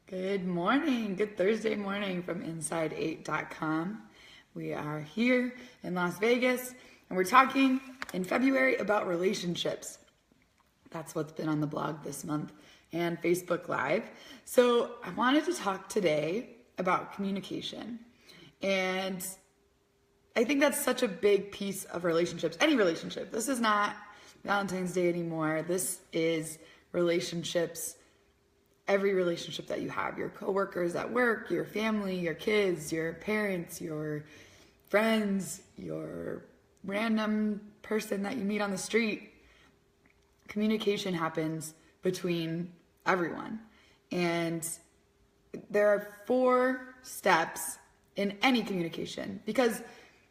Good morning. Good Thursday morning from inside8.com. We are here in Las Vegas and we're talking in February about relationships. That's what's been on the blog this month and Facebook Live. So I wanted to talk today about communication. And I think that's such a big piece of relationships, any relationship. This is not Valentine's Day anymore. This is relationships. Every relationship that you have, your coworkers at work, your family, your kids, your parents, your friends, your random person that you meet on the street, communication happens between everyone. And there are 4 steps in any communication because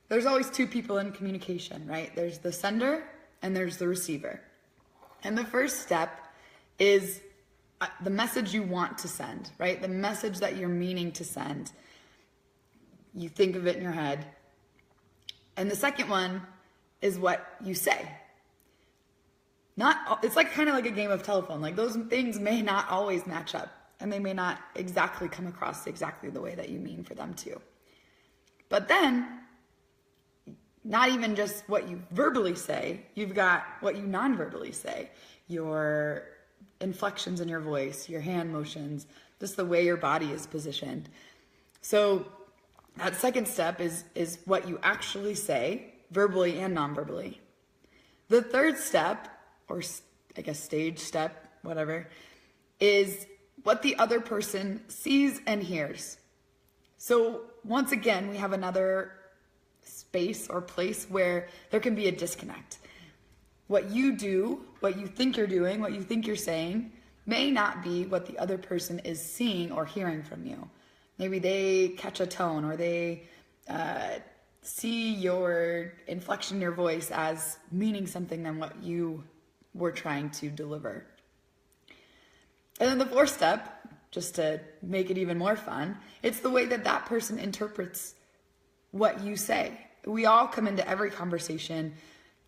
there's always 2 people in communication, right? There's the sender and there's the receiver. And the first step is the message you want to send, right? The message that you're meaning to send. You think of it in your head. And the second one is what you say. It's like kind of like a game of telephone. Like those things may not always match up and they may not exactly come across exactly the way that you mean for them to. But then, not even just what you verbally say, you've got what you non-verbally say. Your inflections in your voice, your hand motions, just the way your body is positioned. So that second step is what you actually say, verbally and non-verbally. The third step, or I guess stage step, whatever, is what the other person sees and hears. So once again, we have another space or place where there can be a disconnect. What you do, what you think you're doing, what you think you're saying, may not be what the other person is seeing or hearing from you. Maybe they catch a tone or they see your inflection in your voice as meaning something than what you were trying to deliver. And then the 4th step, just to make it even more fun, it's the way that that person interprets what you say. We all come into every conversation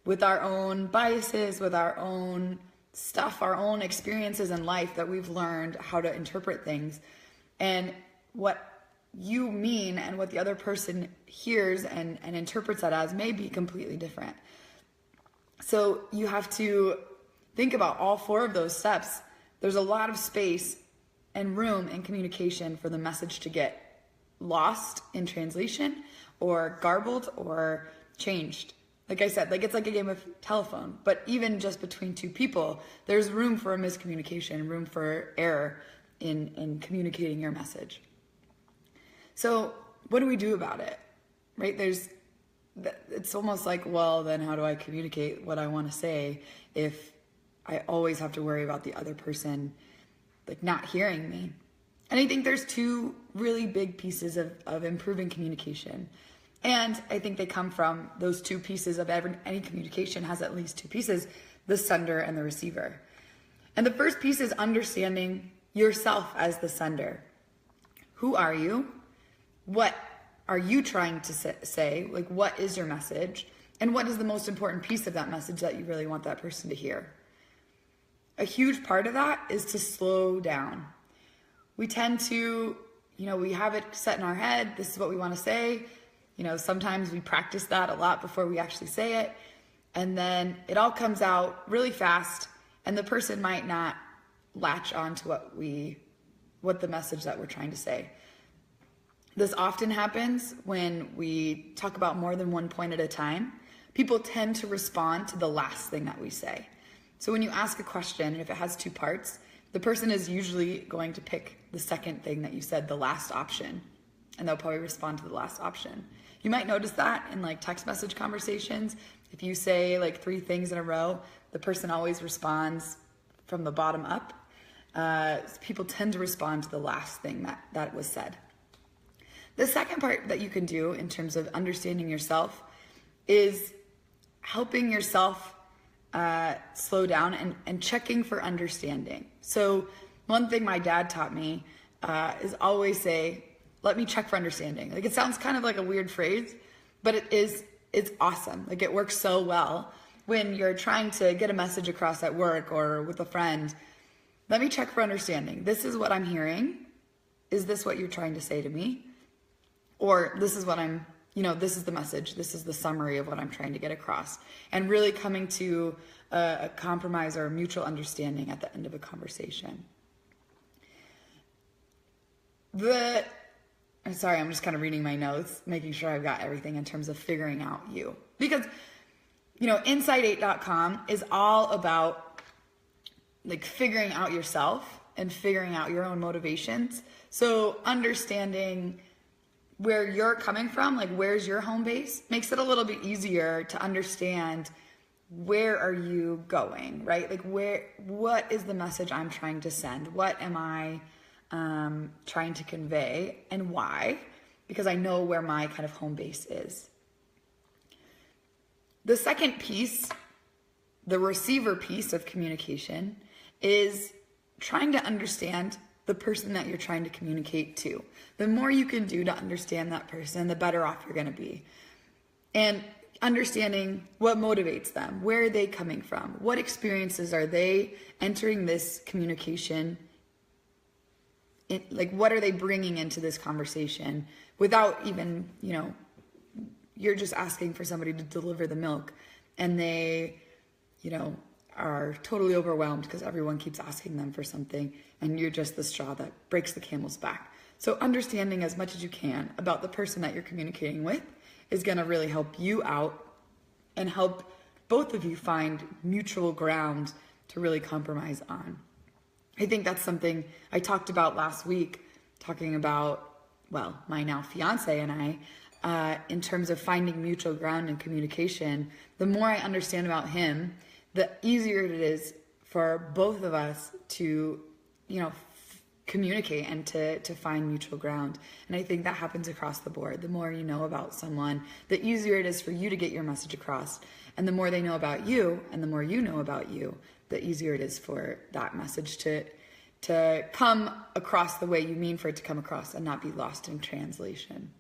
with our own biases, with our own stuff, our own experiences in life that we've learned how to interpret things. And what you mean and what the other person hears and interprets that as may be completely different. So you have to think about all 4 of those steps. There's a lot of space and room in communication for the message to get lost in translation or garbled or changed. Like I said, it's like a game of telephone, but even just between 2 people, there's room for a miscommunication, room for error in communicating your message. So what do we do about it, right? It's almost like, well, then how do I communicate what I want to say if I always have to worry about the other person, not hearing me? And I think there's 2 really big pieces of improving communication. And I think they come from those 2 pieces of any communication has at least 2 pieces, the sender and the receiver. And the first piece is understanding yourself as the sender. Who are you? What are you trying to say? What is your message? And what is the most important piece of that message that you really want that person to hear? A huge part of that is to slow down. We tend to, we have it set in our head. This is what we want to say. Sometimes we practice that a lot before we actually say it. And then it all comes out really fast and the person might not latch on to what the message that we're trying to say. This often happens when we talk about more than one point at a time. People tend to respond to the last thing that we say. So when you ask a question, and if it has 2 parts, the person is usually going to pick the second thing that you said, the last option, and they'll probably respond to the last option. You might notice that in text message conversations. If you say 3 things in a row, the person always responds from the bottom up. People tend to respond to the last thing that was said. The second part that you can do in terms of understanding yourself is helping yourself slow down and checking for understanding. So one thing my dad taught me is always say, let me check for understanding. It sounds kind of like a weird phrase, but it's awesome. It works so well when you're trying to get a message across at work or with a friend. Let me check for understanding. This is what I'm hearing. is this what you're trying to say to me? Or this is what I'm, this is the message. This is the summary of what I'm trying to get across. And really coming to a compromise or a mutual understanding at the end of a conversation. Sorry, I'm just kind of reading my notes, making sure I've got everything in terms of figuring out you. Because, Insight8.com is all about like figuring out yourself and figuring out your own motivations. So understanding where you're coming from, like where's your home base, makes it a little bit easier to understand where are you going, right? Like what is the message I'm trying to send? What am I trying to convey and why? Because I know where my kind of home base is. The second piece, the receiver piece of communication, is trying to understand the person that you're trying to communicate to. The more you can do to understand that person, the better off you're going to be. And understanding what motivates them, where are they coming from, what experiences are they entering this communication in, like what are they bringing into this conversation without even, you're just asking for somebody to deliver the milk and they, are totally overwhelmed because everyone keeps asking them for something and you're just the straw that breaks the camel's back. So understanding as much as you can about the person that you're communicating with is going to really help you out and help both of you find mutual ground to really compromise on. I think that's something I talked about last week, talking about, my now fiance and I, in terms of finding mutual ground in communication. The more I understand about him, the easier it is for both of us to, communicate and to find mutual ground. And I think that happens across the board. The more you know about someone, the easier it is for you to get your message across. And the more they know about you and the more you know about you, the easier it is for that message to come across the way you mean for it to come across and not be lost in translation.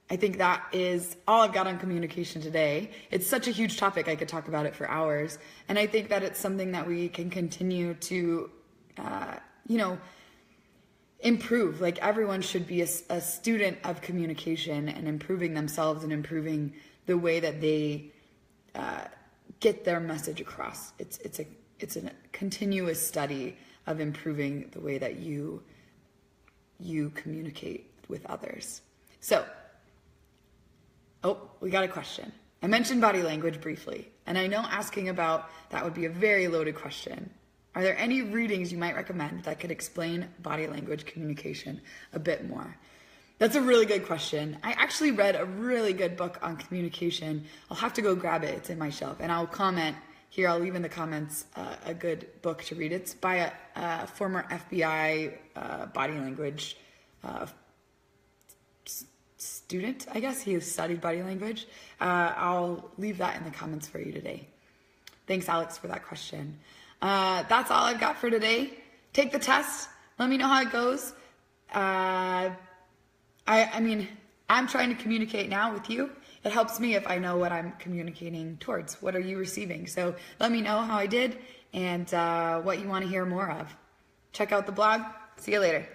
I think that is all I've got on communication today. It's such a huge topic, I could talk about it for hours. And I think that it's something that we can continue to, improve. Like everyone should be a student of communication and improving themselves and improving the way that they get their message across. It's a continuous study of improving the way that you communicate with others. So, we got a question. I mentioned body language briefly, and I know asking about that would be a very loaded question. Are there any readings you might recommend that could explain body language communication a bit more? That's a really good question. I actually read a really good book on communication. I'll have to go grab it. It's in my shelf, and I'll comment here. I'll leave in the comments a good book to read. It's by a former FBI body language student, I guess. He has studied body language. I'll leave that in the comments for you today. Thanks, Alex, for that question. That's all I've got for today. Take the test. Let me know how it goes. I'm trying to communicate now with you. It helps me if I know what I'm communicating towards. What are you receiving? So let me know how I did and what you want to hear more of. Check out the blog. See you later.